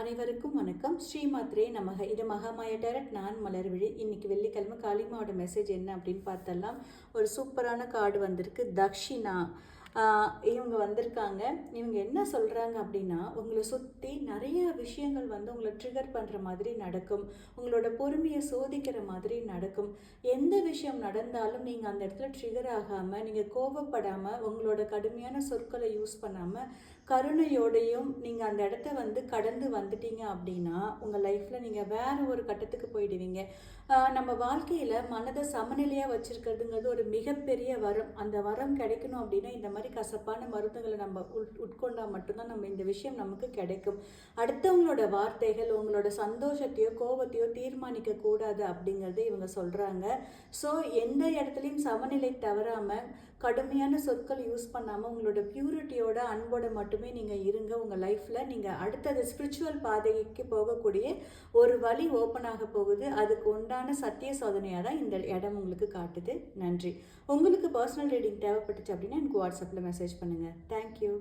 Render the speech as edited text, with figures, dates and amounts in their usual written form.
அனைவருக்கும் வணக்கம். ஸ்ரீமாத்ரே நமக. இது மகாமாயா டைரக்ட். நான் மலர்விழி. இன்னைக்கு வெள்ளிக்கிழமை காளிமாவோட மெசேஜ் என்ன அப்படின்னு பார்த்தலாம். ஒரு சூப்பரான கார்டு வந்திருக்கு. தக்ஷிணா இவங்க வந்திருக்காங்க. இவங்க என்ன சொல்கிறாங்க அப்படின்னா, உங்களை சுற்றி நிறைய விஷயங்கள் உங்களை ட்ரிகர் பண்ணுற மாதிரி நடக்கும். உங்களோட பொறுமையை சோதிக்கிற மாதிரி நடக்கும். எந்த விஷயம் நடந்தாலும் நீங்கள் அந்த இடத்துல ட்ரிகர் ஆகாமல், நீங்கள் கோபப்படாமல், உங்களோட கடுமையான சொற்களை யூஸ் பண்ணாமல், கருணையோடையும் நீங்கள் அந்த இடத்த கடந்து வந்துட்டீங்க அப்படின்னா உங்கள் லைஃப்பில் நீங்கள் வேறு ஒரு கட்டத்துக்கு போயிடுவீங்க. நம்ம வாழ்க்கையில் மனதை சமநிலையாக வச்சுருக்கிறதுங்கிறது ஒரு மிகப்பெரிய வரம். அந்த வரம் கிடைக்கணும் அப்படின்னா இந்த மாதிரி கசப்பான மருந்துகளை நம்ம உட்கொண்டால் மட்டும்தான் இந்த விஷயம் நமக்கு கிடைக்கும். அடுத்தவங்களோட வார்த்தைகள் உங்களோட சந்தோஷத்தையோ கோபத்தையோ தீர்மானிக்க கூடாது அப்படிங்கிறத இவங்க சொல்கிறாங்க. ஸோ எந்த இடத்துலையும் சமநிலை தவறாமல், கடுமையான சொற்கள் யூஸ் பண்ணாமல், உங்களோட பியூரிட்டியோட அன்போட மட்டுமே நீங்கள் இருங்க. உங்கள் லைஃப்பில் நீங்கள் அடுத்தது ஸ்பிரிச்சுவல் பாதைக்கு போகக்கூடிய ஒரு வழி ஓப்பன் ஆக போகுது. அதுக்கு உண்டான சத்திய சோதனையாக தான் இந்த இடம் உங்களுக்கு காட்டுது. நன்றி. உங்களுக்கு பர்சனல் ரீடிங் தேவைப்பட்டுச்சு அப்படின்னா எனக்கு வாட்ஸ்அப்பில் மெசேஜ் பண்ணுங்கள். தேங்க்யூ.